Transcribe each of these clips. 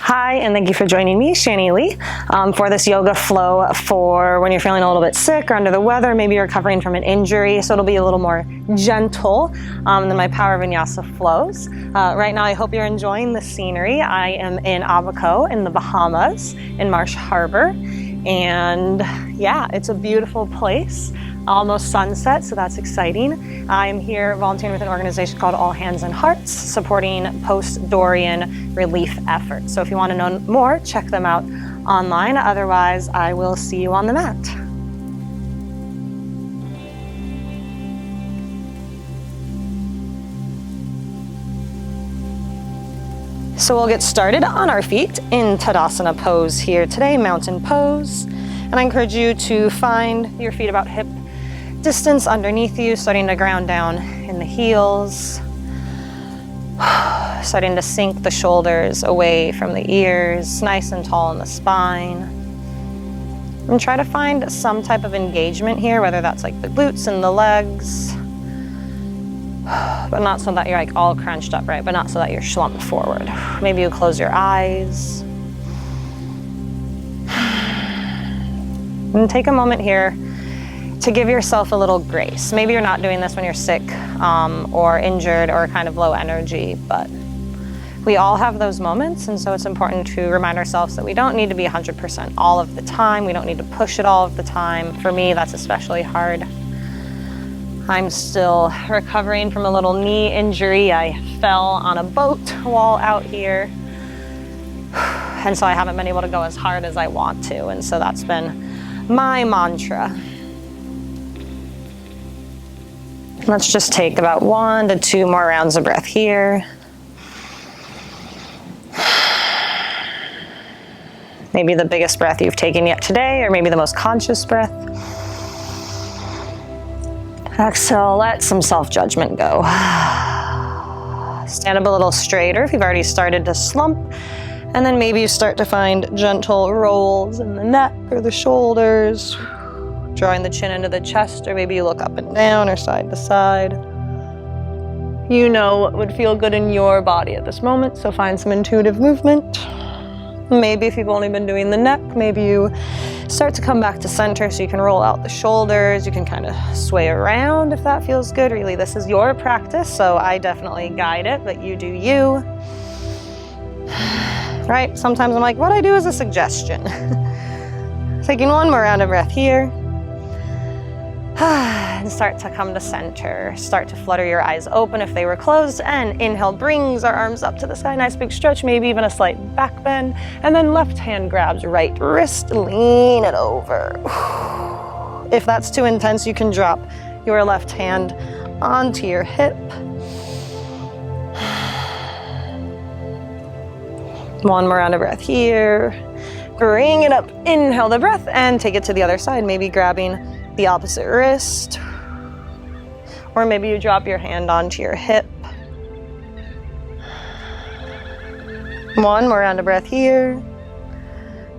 Hi, and thank you for joining me, Shanny Leigh, for this yoga flow for when you're feeling a little bit sick or under the weather. Maybe you're recovering from an injury, so it'll be a little more gentle than my Power Vinyasa flows. Right now, I hope you're enjoying the scenery. I am in Abaco in the Bahamas, in Marsh Harbor, and yeah, it's a beautiful place. Almost sunset, so that's exciting. I'm here volunteering with an organization called All Hands and Hearts, supporting post-Dorian relief efforts. So if you want to know more, check them out online. Otherwise, I will see you on the mat. So we'll get started on our feet in Tadasana pose here today, mountain pose. And I encourage you to find your feet about hip distance underneath you, starting to ground down in the heels, starting to sink the shoulders away from the ears, nice and tall in the spine. And try to find some type of engagement here, whether that's like the glutes and the legs, but not so that you're like all crunched up, right? But not so that you're slumped forward. Maybe you close your eyes. And take a moment here to give yourself a little grace. Maybe you're not doing this when you're sick or injured or kind of low energy, but we all have those moments, and so it's important to remind ourselves that we don't need to be 100% all of the time. We don't need to push it all of the time. For me, that's especially hard. I'm still recovering from a little knee injury. I fell on a boat while out here, and so I haven't been able to go as hard as I want to, and so that's been my mantra. Let's just take about 1 to 2 more rounds of breath here. Maybe the biggest breath you've taken yet today, or maybe the most conscious breath. Exhale, let some self-judgment go. Stand up a little straighter if you've already started to slump. And then maybe you start to find gentle rolls in the neck or the shoulders, drawing the chin into the chest, or maybe you look up and down or side to side. You know what would feel good in your body at this moment, so find some intuitive movement. Maybe if you've only been doing the neck, maybe you start to come back to center so you can roll out the shoulders. You can kind of sway around if that feels good. Really, this is your practice, so I definitely guide it, but you do you. Right? Sometimes I'm like, what I do is a suggestion. Taking one more round of breath here. And start to come to center. Start to flutter your eyes open if they were closed. And inhale, brings our arms up to the sky. Nice big stretch, maybe even a slight back bend. And then left hand grabs right wrist, lean it over. If that's too intense, you can drop your left hand onto your hip. One more round of breath here. Bring it up, inhale the breath, and take it to the other side, maybe grabbing the opposite wrist, or maybe you drop your hand onto your hip. One more round of breath here.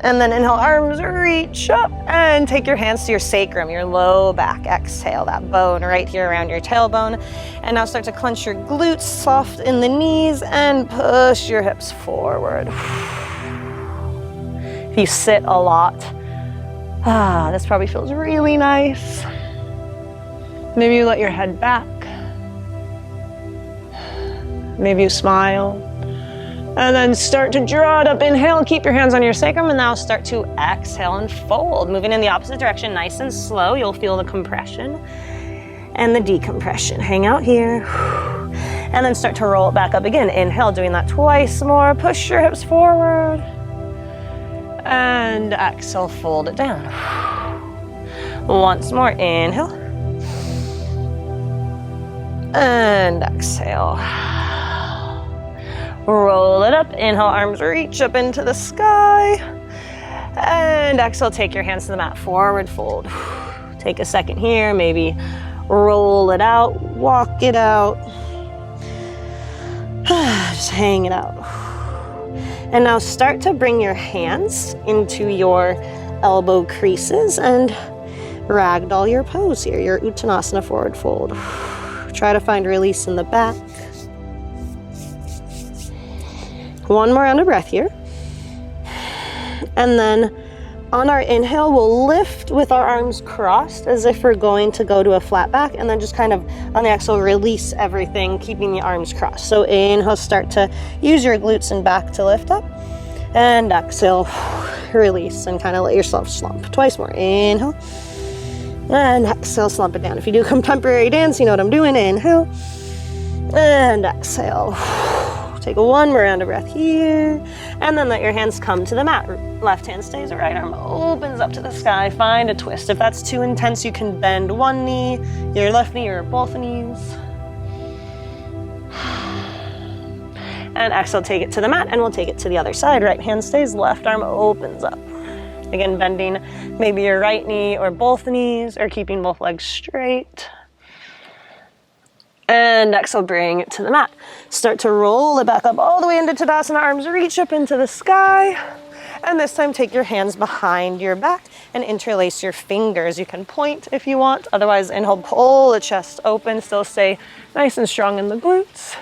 And then inhale, arms reach up, and take your hands to your sacrum, your low back. Exhale, that bone right here around your tailbone. And now start to clench your glutes, soft in the knees, and push your hips forward. If you sit a lot, this probably feels really nice. Maybe you let your head back. Maybe you smile. And then start to draw it up. Inhale, keep your hands on your sacrum, and now start to exhale and fold. Moving in the opposite direction, nice and slow. You'll feel the compression and the decompression. Hang out here. And then start to roll it back up again. Inhale, doing that twice more. Push your hips forward. And exhale, fold it down. Once more, inhale. And exhale. Roll it up, inhale, arms reach up into the sky. And exhale, take your hands to the mat, forward fold. Take a second here, maybe roll it out, walk it out. Just hang it out. And now start to bring your hands into your elbow creases and ragdoll your pose here, your Uttanasana forward fold. Try to find release in the back. One more round of breath here. And then on our inhale, we'll lift with our arms crossed as if we're going to go to a flat back, and then just kind of on the exhale, release everything, keeping the arms crossed. So inhale, start to use your glutes and back to lift up, and exhale, release and kind of let yourself slump. Twice more. Inhale, and exhale, slump it down. If you do contemporary dance, you know what I'm doing. Inhale, and exhale. Take one more round of breath here, and then let your hands come to the mat. Left hand stays, right arm opens up to the sky. Find a twist. If that's too intense, you can bend one knee, your left knee or both knees. And exhale, take it to the mat, and we'll take it to the other side. Right hand stays, left arm opens up. Again, bending maybe your right knee or both knees, or keeping both legs straight. And exhale, bring it to the mat. Start to roll it back up all the way into Tadasana. Arms reach up into the sky. And this time, take your hands behind your back and interlace your fingers. You can point if you want. Otherwise, inhale, pull the chest open. Still stay nice and strong in the glutes.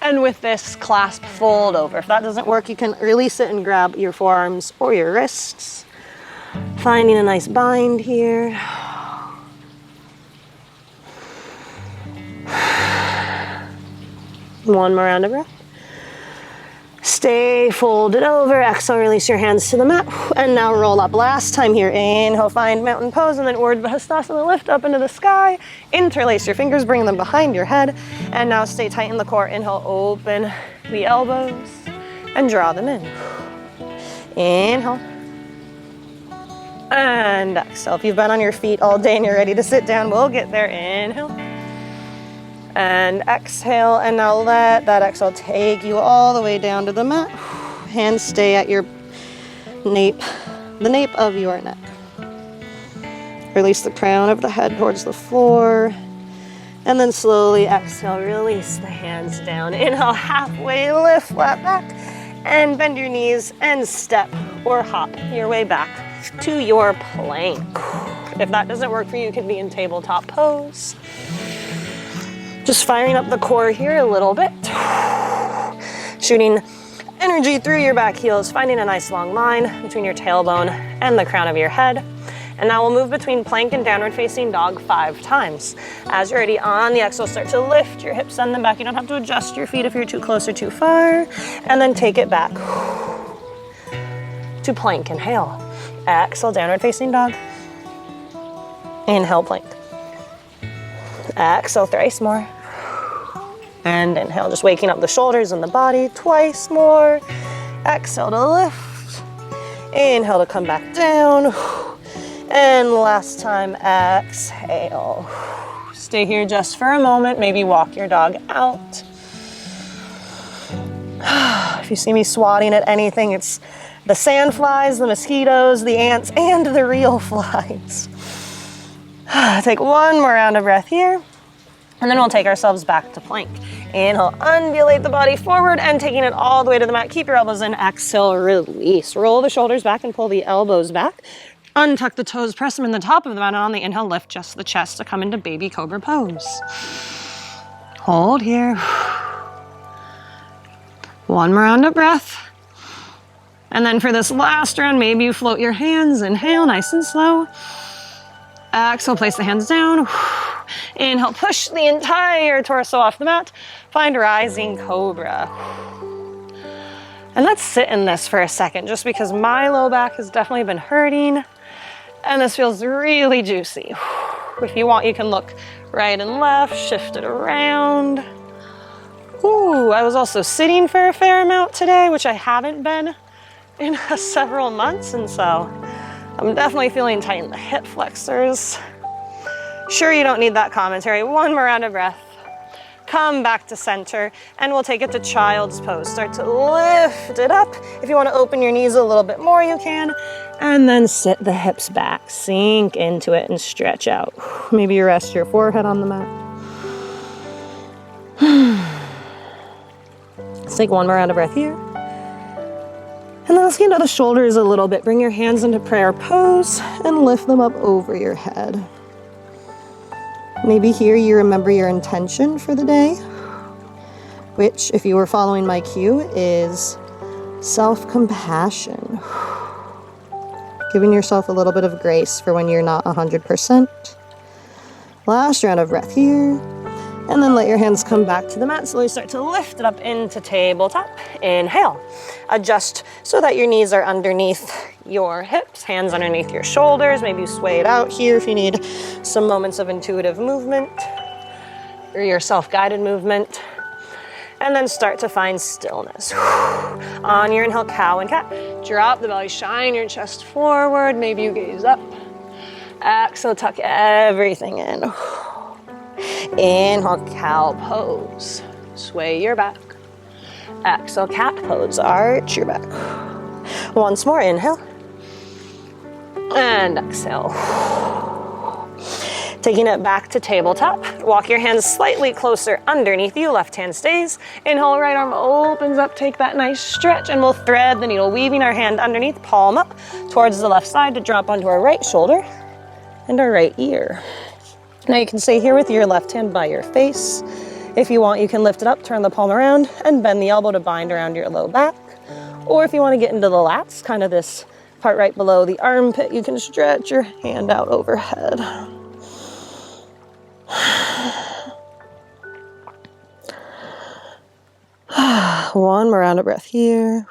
And with this, clasp, fold over. If that doesn't work, you can release it and grab your forearms or your wrists. Finding a nice bind here. One more round of breath. Stay folded over. Exhale, release your hands to the mat. And now roll up. Last time here. Inhale, find mountain pose, and then Urdhva Hastasana, lift up into the sky. Interlace your fingers, bring them behind your head. And now stay tight in the core. Inhale, open the elbows and draw them in. Inhale. And exhale. If you've been on your feet all day and you're ready to sit down, we'll get there. Inhale. And exhale, and now let that exhale take you all the way down to the mat. Hands stay at your nape, the nape of your neck. Release the crown of the head towards the floor. And then slowly exhale, release the hands down. Inhale, halfway lift, flat back, and bend your knees and step or hop your way back to your plank. If that doesn't work for you, you can be in tabletop pose. Just firing up the core here a little bit. Shooting energy through your back heels, finding a nice long line between your tailbone and the crown of your head. And now we'll move between plank and downward facing dog 5 times. As you're ready, on the exhale, start to lift your hips, send them back. You don't have to adjust your feet if you're too close or too far. And then take it back to plank. Inhale. Exhale, downward facing dog. Inhale, plank. Exhale, thrice more. And inhale, just waking up the shoulders and the body. Twice more. Exhale to lift. Inhale to come back down. And last time, exhale. Stay here just for a moment. Maybe walk your dog out. If you see me swatting at anything, it's the sand flies, the mosquitoes, the ants, and the real flies. Take one more round of breath here, and then we'll take ourselves back to plank. Inhale, undulate the body forward and taking it all the way to the mat. Keep your elbows in. Exhale, release. Roll the shoulders back and pull the elbows back. Untuck the toes, press them in the top of the mat, and on the inhale, lift just the chest to come into baby cobra pose. Hold here. One more round of breath. And then for this last round, maybe you float your hands. Inhale, nice and slow. Exhale, place the hands down. Inhale, push the entire torso off the mat. Find rising cobra. And let's sit in this for a second, just because my low back has definitely been hurting. And this feels really juicy. If you want, you can look right and left, shift it around. Ooh, I was also sitting for a fair amount today, which I haven't been in several months, and so I'm definitely feeling tight in the hip flexors. Sure, you don't need that commentary. One more round of breath. Come back to center, and we'll take it to child's pose. Start to lift it up. If you want to open your knees a little bit more, you can. And then sit the hips back. Sink into it and stretch out. Maybe you rest your forehead on the mat. Let's take one more round of breath here. And then let's get into the shoulders a little bit. Bring your hands into prayer pose and lift them up over your head. Maybe here you remember your intention for the day, which, if you were following my cue, is Self-compassion. Giving yourself a little bit of grace for when you're not 100%. Last round of breath here. And then let your hands come back to the mat. Slowly start to lift it up into tabletop. Inhale. Adjust so that your knees are underneath your hips, hands underneath your shoulders. Maybe you sway it out here if you need some moments of intuitive movement or your self-guided movement. And then start to find stillness. On your inhale, cow and cat. Drop the belly, shine your chest forward. Maybe you gaze up. Exhale, tuck everything in. Inhale, cow pose. Sway your back. Exhale, cat pose. Arch your back. Once more, inhale. And exhale. Taking it back to tabletop. Walk your hands slightly closer underneath you. Left hand stays. Inhale, right arm opens up. Take that nice stretch and we'll thread the needle, weaving our hand underneath, palm up towards the left side to drop onto our right shoulder and our right ear. Now you can stay here with your left hand by your face. If you want, you can lift it up, turn the palm around, and bend the elbow to bind around your low back. Or if you want to get into the lats, kind of this part right below the armpit, you can stretch your hand out overhead. One more round of breath here.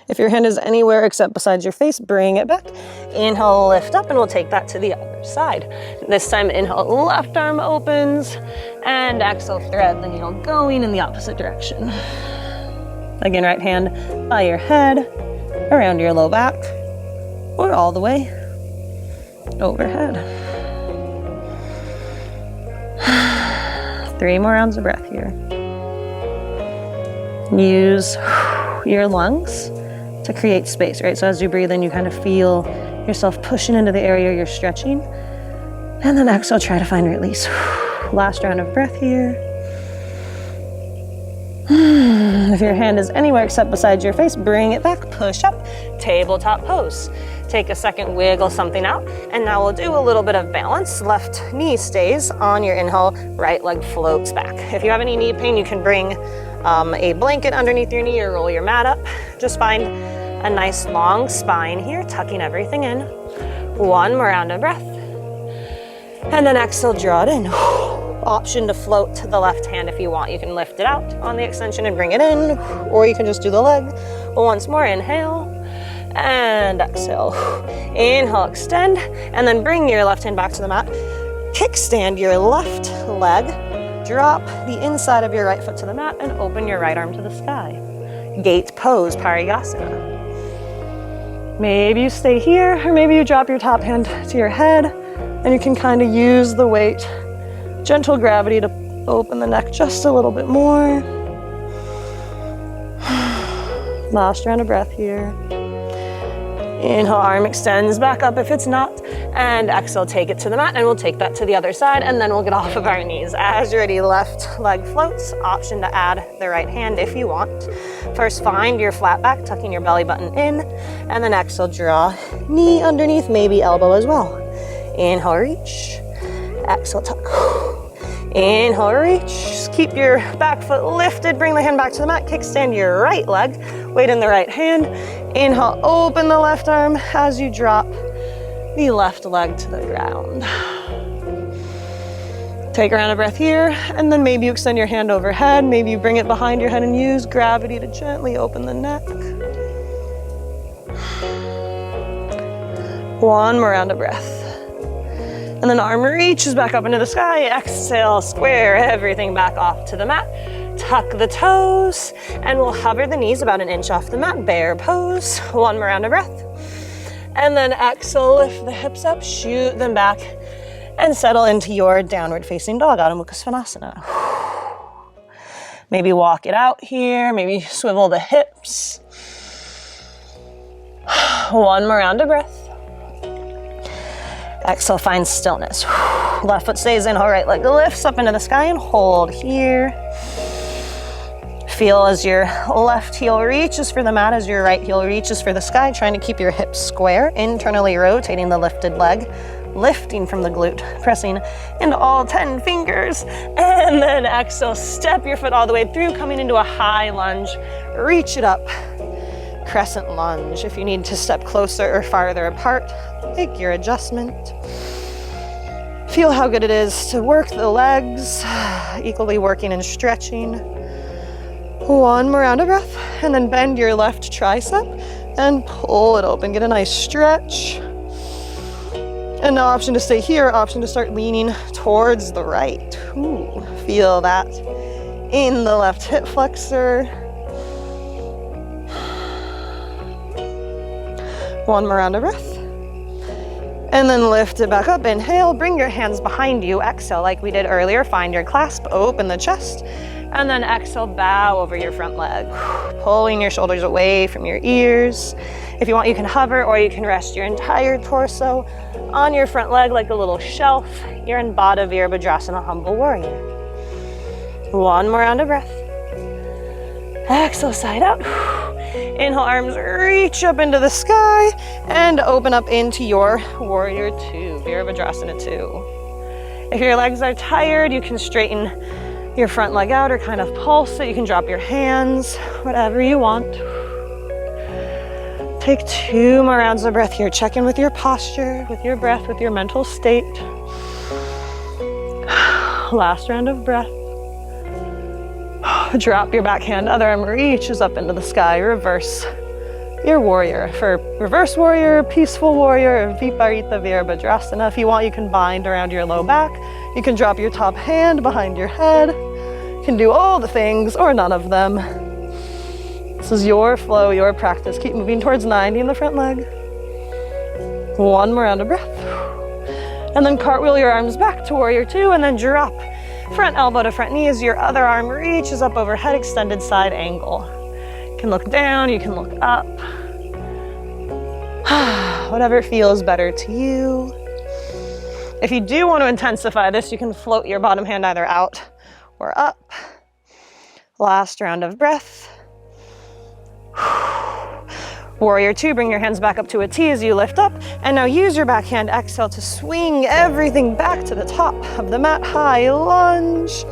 If your hand is anywhere except besides your face, bring it back. Inhale, lift up, and we'll take that to the other side. This time, inhale, left arm opens, and exhale, thread the needle going in the opposite direction. Again, right hand by your head, around your low back, or all the way overhead. 3 more rounds of breath here. Use your lungs to create space, right? So as you breathe in, you kind of feel yourself pushing into the area you're stretching. And then exhale, try to find release. Last round of breath here. If your hand is anywhere except beside your face, bring it back, push up, tabletop pose. Take a second, wiggle something out, and now we'll do a little bit of balance. Left knee stays on your inhale, right leg floats back. If you have any knee pain, you can bring a blanket underneath your knee or roll your mat up. Just find a nice long spine here, tucking everything in. 1 more round of breath. And then exhale, draw it in. Option to float to the left hand if you want. You can lift it out on the extension and bring it in, or you can just do the leg. Once more, inhale and exhale. Inhale, extend, and then bring your left hand back to the mat. Kickstand your left leg. Drop the inside of your right foot to the mat and open your right arm to the sky. Gate pose, Parigasana. Maybe you stay here, or maybe you drop your top hand to your head, and you can kind of use the weight, gentle gravity to open the neck just a little bit more. Last round of breath here. Inhale, arm extends back up if it's not, and exhale, take it to the mat, and we'll take that to the other side, and then we'll get off of our knees. As you're ready, left leg floats, option to add the right hand if you want. First, find your flat back, tucking your belly button in, and then exhale, draw knee underneath, maybe elbow as well. Inhale, reach, exhale, tuck. Inhale, reach, just keep your back foot lifted, bring the hand back to the mat, kickstand your right leg, weight in the right hand. Inhale, open the left arm as you drop the left leg to the ground. Take a round of breath here, and then maybe you extend your hand overhead, maybe you bring it behind your head and use gravity to gently open the neck. 1 more round of breath. And then arm reaches back up into the sky. Exhale, square everything back off to the mat. Tuck the toes, and we'll hover the knees about 1 inch off the mat. Bear pose. 1 more round of breath. And then exhale, lift the hips up, shoot them back, and settle into your downward facing dog, Adho Mukha Svanasana. Maybe walk it out here, maybe swivel the hips. 1 more round of breath. Exhale, find stillness. Left foot stays in, right leg lifts up into the sky and hold here. Feel as your left heel reaches for the mat, as your right heel reaches for the sky, trying to keep your hips square, internally rotating the lifted leg, lifting from the glute, pressing into all 10 fingers, and then exhale, step your foot all the way through, coming into a high lunge, reach it up, crescent lunge. If you need to step closer or farther apart, make your adjustment. Feel how good it is to work the legs, equally working and stretching. One more round of breath, and then bend your left tricep and pull it open. Get a nice stretch. And now option to stay here, option to start leaning towards the right. Ooh, feel that in the left hip flexor. One more round of breath. And then lift it back up. Inhale, bring your hands behind you. Exhale, like we did earlier. Find your clasp, open the chest. And then exhale, bow over your front leg. Pulling your shoulders away from your ears. If you want, you can hover or you can rest your entire torso on your front leg like a little shelf. You're in Baddha Virabhadrasana, Humble Warrior. One more round of breath. Exhale, side out. Inhale, arms reach up into the sky and open up into your Warrior 2, Virabhadrasana 2. If your legs are tired, you can straighten your front leg out or kind of pulse it. You can drop your hands, whatever you want. Take 2 more rounds of breath here. Check in with your posture, with your breath, with your mental state. Last round of breath. Drop your backhand, other arm reaches up into the sky. Reverse your warrior. For reverse warrior, peaceful warrior, Viparita Virabhadrasana. If you want, you can bind around your low back. You can drop your top hand behind your head. You can do all the things or none of them. This is your flow, your practice. Keep moving towards 90 in the front leg. One more round of breath. And then cartwheel your arms back to Warrior 2 and then drop front elbow to front knee as your other arm reaches up overhead, extended side angle. You can look down, you can look up. Whatever feels better to you. If you do want to intensify this, you can float your bottom hand either out or up. Last round of breath. Warrior 2, bring your hands back up to a T as you lift up, and now use your backhand exhale to swing everything back to the top of the mat. High lunge.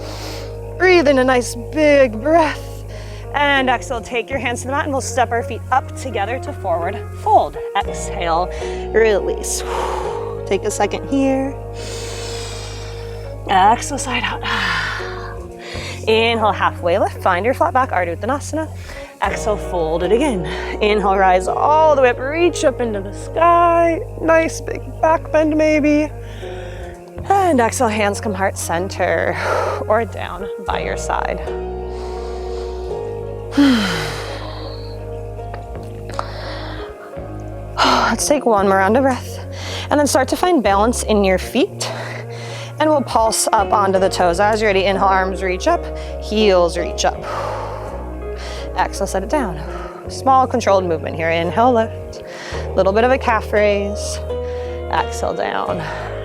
Breathe in a nice big breath, and exhale, take your hands to the mat, and we'll step our feet up together to forward fold. Exhale, release. Take a second here. Exhale, side out. Inhale, halfway lift, find your flat back, Ardha Uttanasana. Exhale, fold it again. Inhale, rise all the way up, reach up into the sky. Nice big back bend maybe. And exhale, hands come heart center or down by your side. Let's take one more round of breath. And then start to find balance in your feet. And we'll pulse up onto the toes. As you're ready, inhale, arms reach up, heels reach up. Exhale, set it down. Small controlled movement here. Inhale, lift. A little bit of a calf raise. Exhale, down.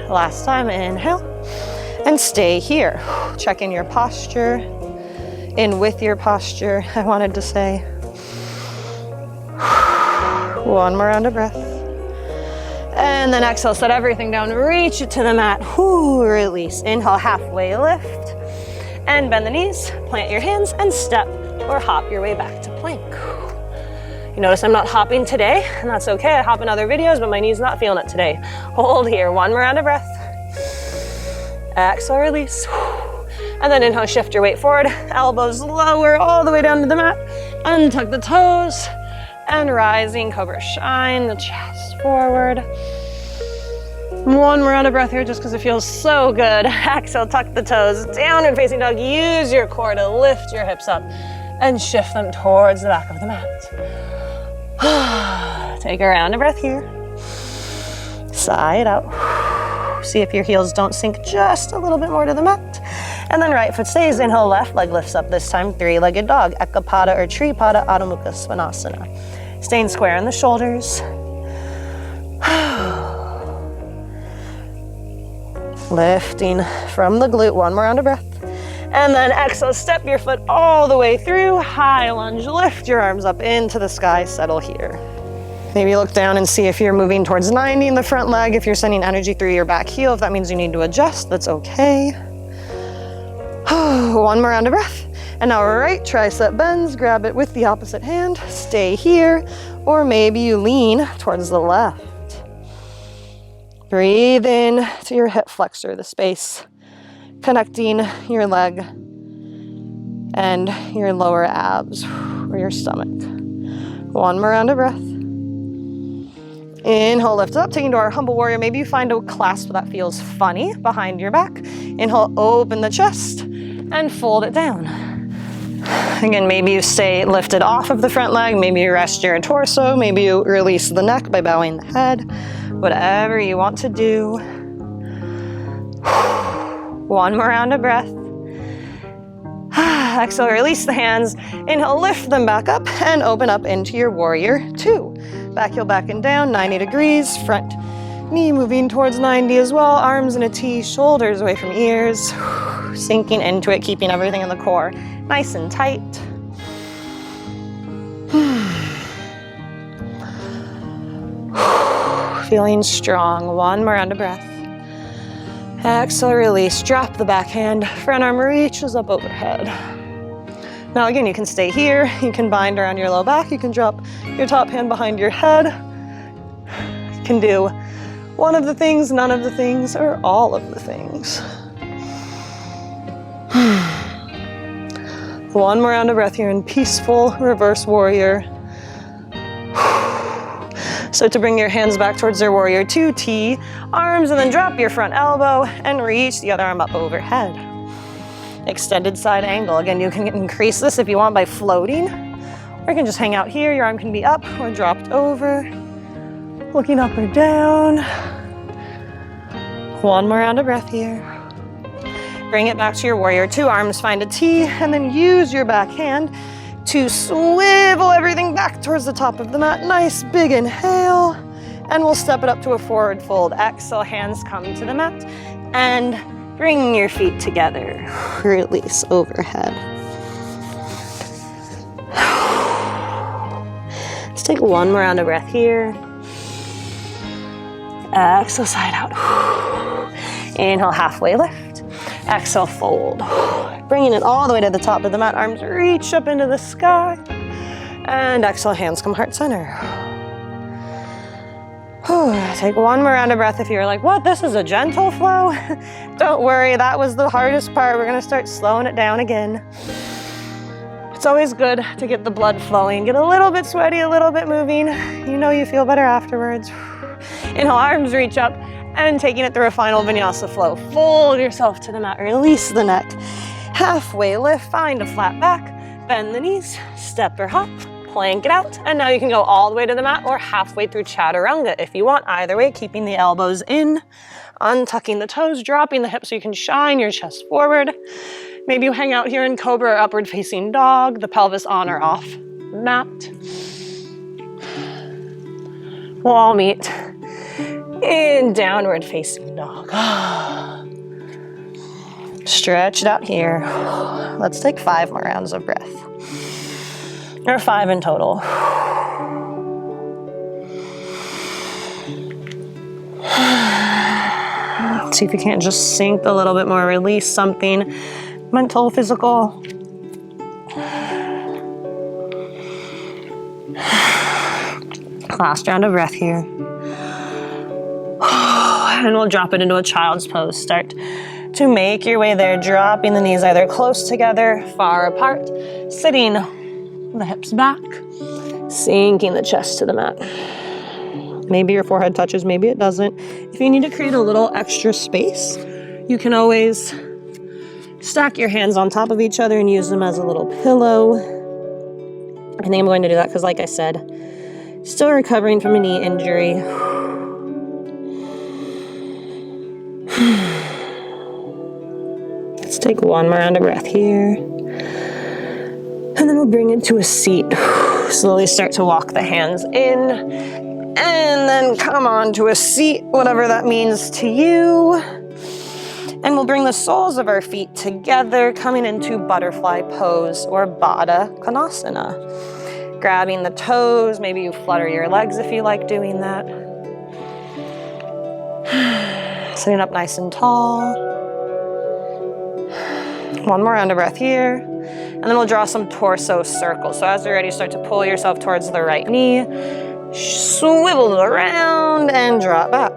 Last time, inhale. And stay here. Check in your posture. In with your posture, I wanted to say. One more round of breath. And then exhale, set everything down. Reach it to the mat. Release. Inhale, halfway lift. And bend the knees. Plant your hands and step or hop your way back to plank. You notice I'm not hopping today, and that's okay. I hop in other videos, but my knee's not feeling it today. Hold here, one more round of breath. Exhale, release. And then inhale, shift your weight forward. Elbows lower all the way down to the mat. Untuck the toes. And rising cobra, shine the chest forward. One more round of breath here just because it feels so good. Exhale, tuck the toes, downward facing dog. Use your core to lift your hips up and shift them towards the back of the mat. Take a round of breath here. Side out. See if your heels don't sink just a little bit more to the mat. And then right foot stays. Inhale, left leg lifts up, this time three-legged dog. Ekapada or Tripada, Adho Mukha Svanasana. Staying square in the shoulders. Lifting from the glute, one more round of breath. And then exhale, step your foot all the way through. High lunge, lift your arms up into the sky, settle here. Maybe look down and see if you're moving towards 90 in the front leg. If you're sending energy through your back heel, if that means you need to adjust, that's okay. One more round of breath. And now right tricep bends, grab it with the opposite hand, stay here, or maybe you lean towards the left. Breathe in to your hip flexor, the space connecting your leg and your lower abs or your stomach. One more round of breath. Inhale, lift up, taking to our humble warrior. Maybe you find a clasp that feels funny behind your back. Inhale, open the chest and fold it down. Again, maybe you stay lifted off of the front leg, maybe you rest your torso, maybe you release the neck by bowing the head, whatever you want to do. One more round of breath. Exhale, release the hands. Inhale, lift them back up and open up into your warrior two. Back heel back and down, 90 degrees. Front knee moving towards 90 as well. Arms in a T, shoulders away from ears. Sinking into it, keeping everything in the core nice and tight. Feeling strong. One more round of breath. Exhale, release. Drop the back hand. Front arm reaches up overhead. Now again, you can stay here. You can bind around your low back. You can drop your top hand behind your head. You can do one of the things, none of the things, or all of the things. One more round of breath here in peaceful reverse warrior. So to bring your hands back towards your warrior two, T, arms, and then drop your front elbow and reach the other arm up overhead. Extended side angle. Again, you can increase this if you want by floating, or you can just hang out here. Your arm can be up or dropped over, looking up or down. One more round of breath here. Bring it back to your warrior two, arms find a T, and then use your back hand to swivel everything back towards the top of the mat. Nice big inhale, and we'll step it up to a forward fold. Exhale, hands come to the mat, and bring your feet together. Release overhead. Let's take one more round of breath here. Exhale, side out. Inhale, halfway lift. Exhale, fold. Bringing it all the way to the top of the mat. Arms reach up into the sky. And exhale, hands come heart center. Take one more round of breath. If you're like, what, this is a gentle flow? Don't worry, that was the hardest part. We're gonna start slowing it down again. It's always good to get the blood flowing, get a little bit sweaty, a little bit moving. You know you feel better afterwards. Inhale, arms reach up, and taking it through a final vinyasa flow. Fold yourself to the mat, release the neck. Halfway lift, find a flat back, bend the knees, step or hop, plank it out, and now you can go all the way to the mat or halfway through chaturanga if you want. Either way, keeping the elbows in, untucking the toes, dropping the hips so you can shine your chest forward. Maybe you hang out here in cobra or upward facing dog, the pelvis on or off mat. We'll all meet in downward facing dog. Stretch it out here. Let's take 5 more rounds of breath. Or 5 in total. See if you can't just sink a little bit more, release something, mental, physical. Last round of breath here. And we'll drop it into a child's pose. Start to make your way there, dropping the knees either close together, far apart, sitting the hips back, sinking the chest to the mat. Maybe your forehead touches, maybe it doesn't. If you need to create a little extra space, you can always stack your hands on top of each other and use them as a little pillow. I think I'm going to do that because, like I said, still recovering from a knee injury. Let's take one more round of breath here. And then we'll bring it to a seat. Slowly start to walk the hands in. And then come on to a seat, whatever that means to you. And we'll bring the soles of our feet together, coming into butterfly pose or Baddha Konasana. Grabbing the toes, maybe you flutter your legs if you like doing that. Sitting up nice and tall. One more round of breath here. And then we'll draw some torso circles. So as you're ready, start to pull yourself towards the right knee, swivel it around and drop back.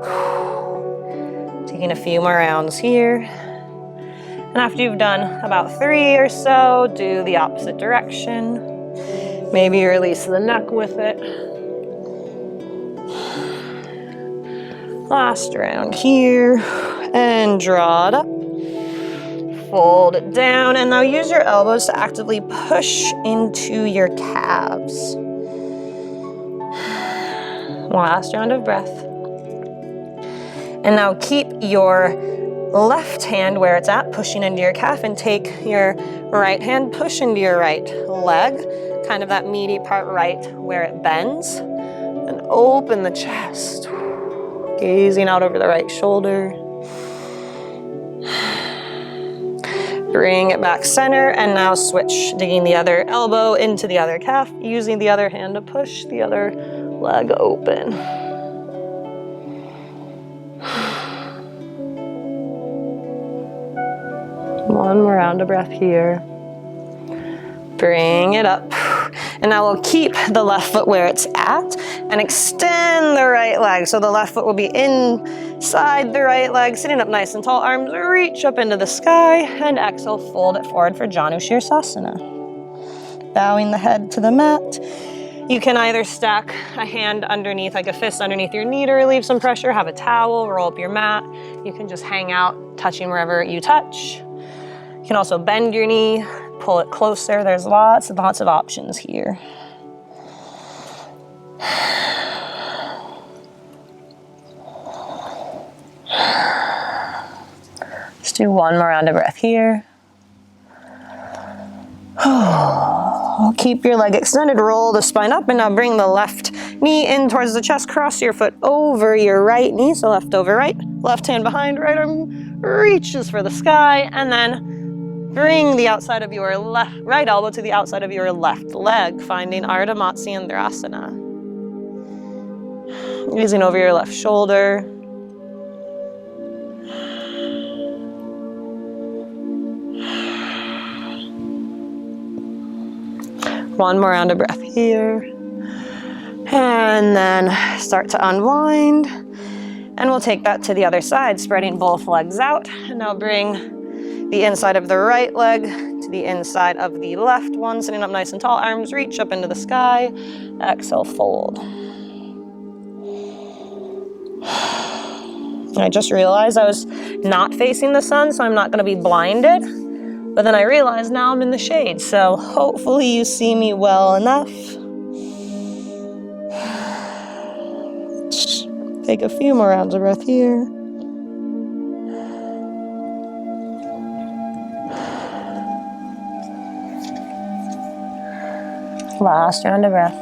Taking a few more rounds here. And after you've done about 3 or so, do the opposite direction. Maybe release the neck with it. Last round here, and draw it up. Fold it down, and now use your elbows to actively push into your calves. Last round of breath. And now keep your left hand where it's at, pushing into your calf, and take your right hand, push into your right leg, kind of that meaty part right where it bends, and open the chest, gazing out over the right shoulder. Bring it back center, and now switch, digging the other elbow into the other calf, using the other hand to push the other leg open. One more round of breath here. Bring it up. And now we'll keep the left foot where it's at and extend the right leg. So the left foot will be inside the right leg, sitting up nice and tall. Arms reach up into the sky, and exhale, fold it forward for Janu Sirsasana. Bowing the head to the mat. You can either stack a hand underneath, like a fist underneath your knee to relieve some pressure, have a towel, roll up your mat. You can just hang out, touching wherever you touch. You can also bend your knee, pull it closer. There's lots and lots of options here. Let's do one more round of breath here. Keep your leg extended, roll the spine up, and now bring the left knee in towards the chest. Cross your foot over your right knee, so left over right. Left hand behind, right arm reaches for the sky, and then bring the outside of your right elbow to the outside of your left leg, finding Ardha Matsyendrasana. Gazing over your left shoulder. One more round of breath here. And then start to unwind. And we'll take that to the other side, spreading both legs out. And now bring the inside of the right leg to the inside of the left one, sitting up nice and tall. Arms reach up into the sky. Exhale, fold. I just realized I was not facing the sun, so I'm not going to be blinded. But then I realized now I'm in the shade, so hopefully you see me well enough. Take a few more rounds of breath here. Last round of breath.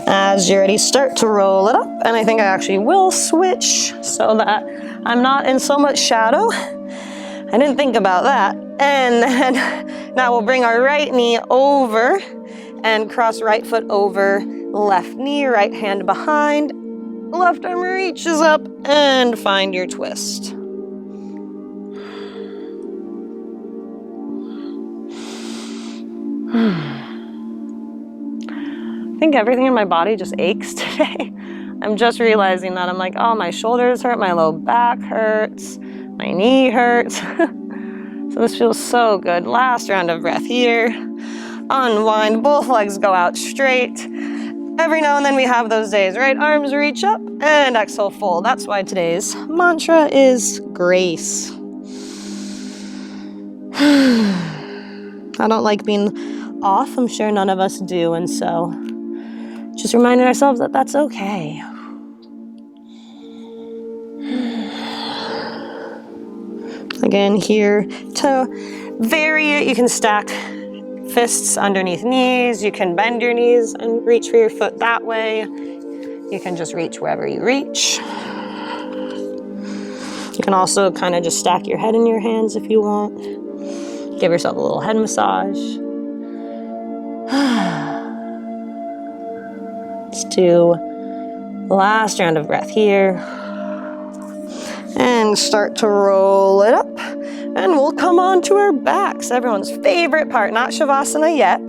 As you're ready, start to roll it up. And I think I actually will switch so that I'm not in so much shadow. I didn't think about that. And then now we'll bring our right knee over and cross right foot over left knee, right hand behind. Left arm reaches up and find your twist. I think everything in my body just aches today. I'm just realizing that. I'm like, oh, my shoulders hurt, my low back hurts, my knee hurts. So this feels so good. Last round of breath here. Unwind, both legs go out straight. Every now and then we have those days, right? Arms reach up and exhale, fold. That's why today's mantra is grace. I don't like being off. I'm sure none of us do. And so just reminding ourselves that that's okay. Again, here to vary it, you can stack fists underneath knees. You can bend your knees and reach for your foot that way. You can just reach wherever you reach. You can also kind of just stack your head in your hands if you want. Give yourself a little head massage. Let's do the last round of breath here. And start to roll it up. And we'll come on to our backs, everyone's favorite part, not Shavasana yet.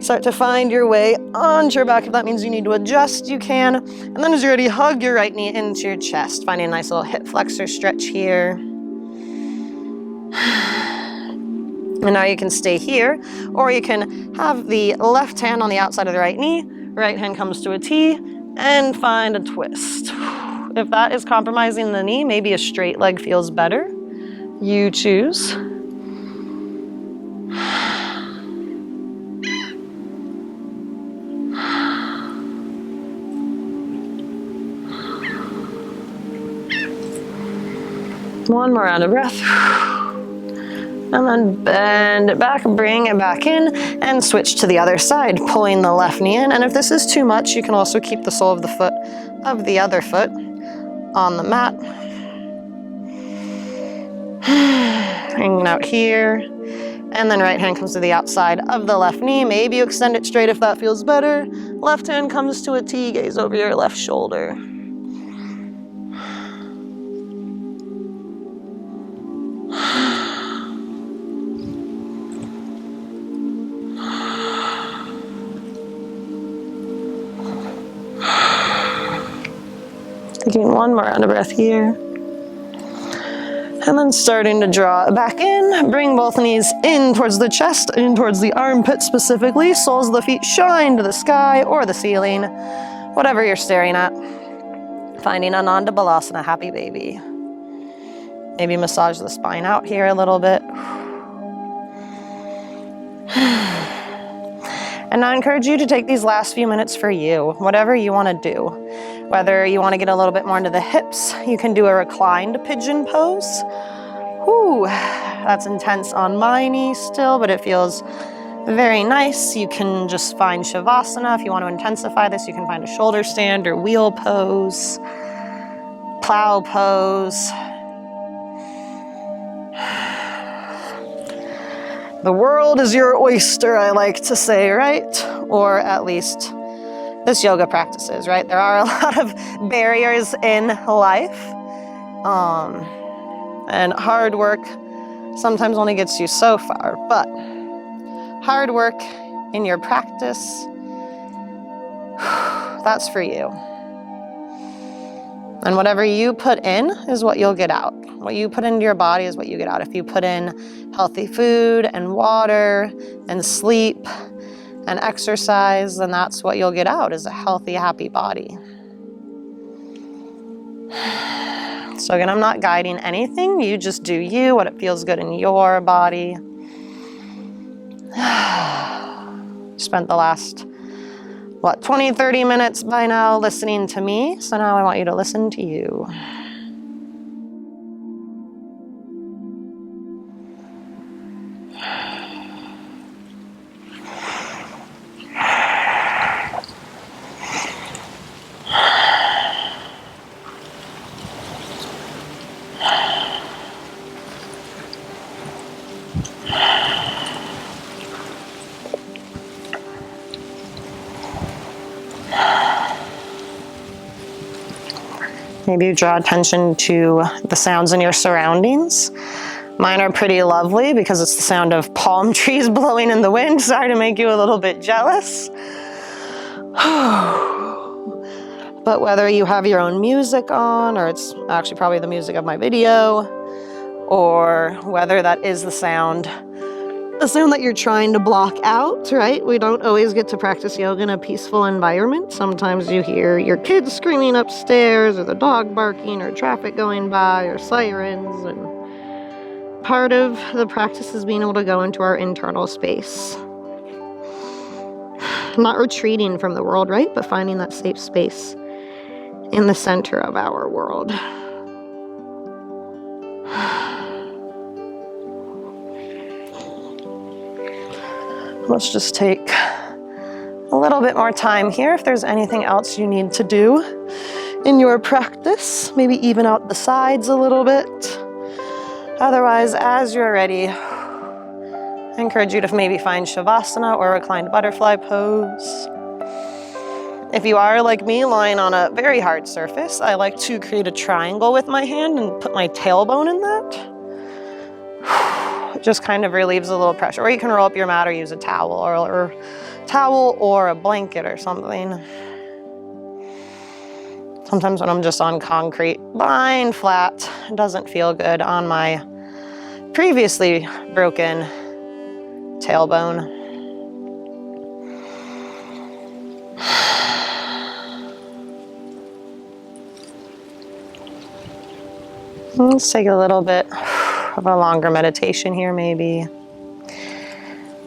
Start to find your way onto your back. If that means you need to adjust, you can. And then as you're ready, hug your right knee into your chest. Finding a nice little hip flexor stretch here. And now you can stay here, or you can have the left hand on the outside of the right knee, right hand comes to a T, and find a twist. If that is compromising the knee, maybe a straight leg feels better. You choose. One more round of breath. And then bend it back, bring it back in, and switch to the other side, pulling the left knee in. And if this is too much, you can also keep the sole of the foot of the other foot on the mat. Hanging out here. And then right hand comes to the outside of the left knee. Maybe you extend it straight if that feels better. Left hand comes to a T, gaze over your left shoulder. Taking one more round of breath here. And then starting to draw it back in. Bring both knees in towards the chest, in towards the armpit specifically. Soles of the feet shine to the sky or the ceiling, whatever you're staring at. Finding Ananda Balasana, happy baby. Maybe massage the spine out here a little bit. And I encourage you to take these last few minutes for you, whatever you want to do. Whether you want to get a little bit more into the hips, you can do a reclined pigeon pose. Whew, that's intense on my knee still, but it feels very nice. You can just find Shavasana. If you want to intensify this, you can find a shoulder stand or wheel pose, plow pose. The world is your oyster, I like to say, right? Or at least this yoga practice is, right? There are a lot of barriers in life. And hard work sometimes only gets you so far, but hard work in your practice, that's for you. And whatever you put in is what you'll get out. What you put into your body is what you get out. If you put in healthy food and water and sleep and exercise, then that's what you'll get out, is a healthy, happy body. So again, I'm not guiding anything. You just do you, what it feels good in your body. Spent the last, 20, 30 minutes by now listening to me. So now I want you to listen to you. Maybe you draw attention to the sounds in your surroundings. Mine are pretty lovely because it's the sound of palm trees blowing in the wind. Sorry to make you a little bit jealous. But whether you have your own music on, or it's actually probably the music of my video, or whether that is the sound that you're trying to block out, right? We don't always get to practice yoga in a peaceful environment. Sometimes you hear your kids screaming upstairs, or the dog barking, or traffic going by, or sirens. And part of the practice is being able to go into our internal space. Not retreating from the world, right? But finding that safe space in the center of our world. Let's just take a little bit more time here. If there's anything else you need to do in your practice, maybe even out the sides a little bit. Otherwise, as you're ready, I encourage you to maybe find Shavasana or reclined butterfly pose. If you are like me, lying on a very hard surface, I like to create a triangle with my hand and put my tailbone in that. It just kind of relieves a little pressure. Or you can roll up your mat or use a towel or a blanket or something. Sometimes when I'm just on concrete, lying flat, it doesn't feel good on my previously broken tailbone. Let's take a little bit of a longer meditation here, maybe.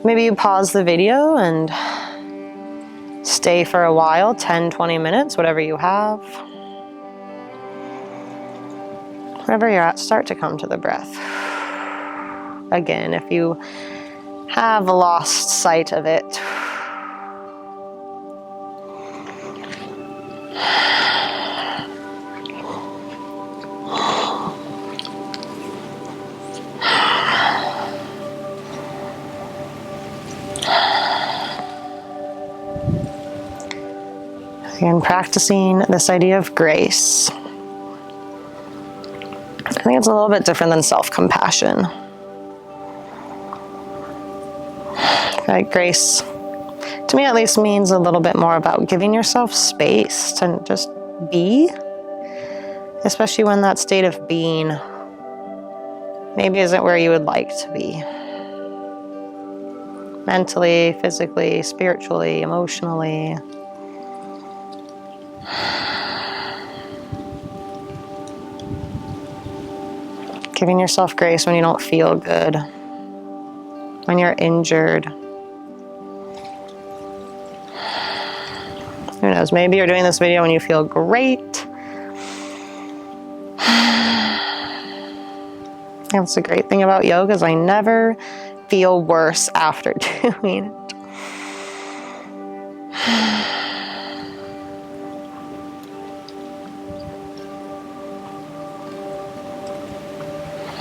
Maybe you pause the video and stay for a while, 10, 20 minutes, whatever you have. Wherever you're at, start to come to the breath. Again, if you have lost sight of it, again, practicing this idea of grace. I think it's a little bit different than self-compassion. Like grace, to me at least, means a little bit more about giving yourself space to just be, especially when that state of being maybe isn't where you would like to be. Mentally, physically, spiritually, emotionally. Giving yourself grace when you don't feel good, when you're injured. Who knows, maybe you're doing this video when you feel great. That's the great thing about yoga, is I never feel worse after doing it.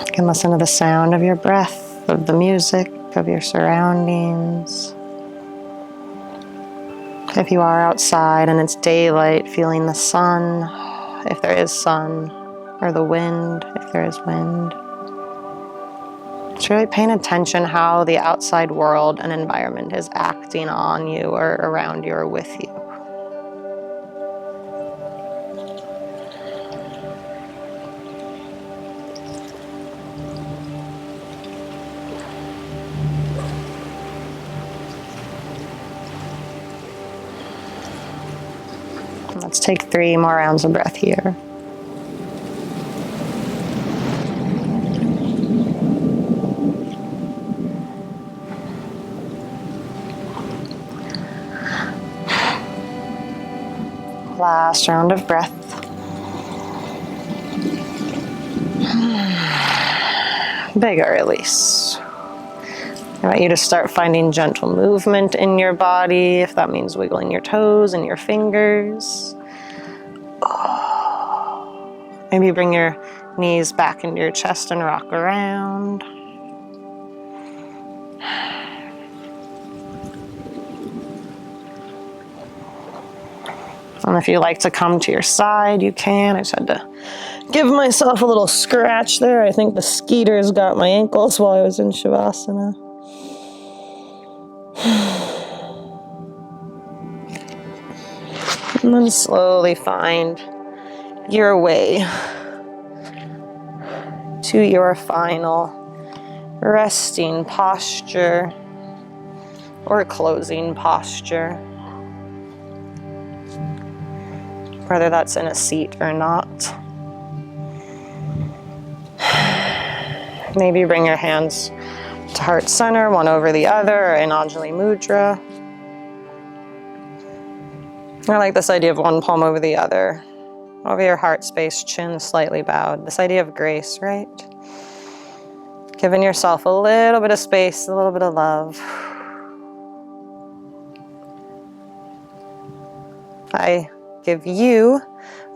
You can listen to the sound of your breath, of the music, of your surroundings. If you are outside and it's daylight, feeling the sun, if there is sun, or the wind, if there is wind. It's really paying attention how the outside world and environment is acting on you or around you or with you. Let's take 3 more rounds of breath here. Last round of breath. Bigger release. I want you to start finding gentle movement in your body, if that means wiggling your toes and your fingers. Maybe bring your knees back into your chest and rock around. And if you like to come to your side, you can. I just had to give myself a little scratch there. I think the skeeters got my ankles while I was in Shavasana. And then slowly find your way to your final resting posture or closing posture, whether that's in a seat or not. Maybe bring your hands to heart center, one over the other, or in Anjali Mudra. I like this idea of one palm over the other, over your heart space, chin slightly bowed. This idea of grace, right? Giving yourself a little bit of space, a little bit of love. I give you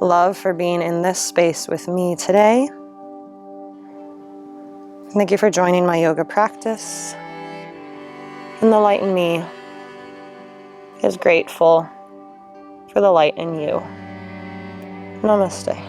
love for being in this space with me today. Thank you for joining my yoga practice. And the light in me is grateful for for the light in you. Namaste.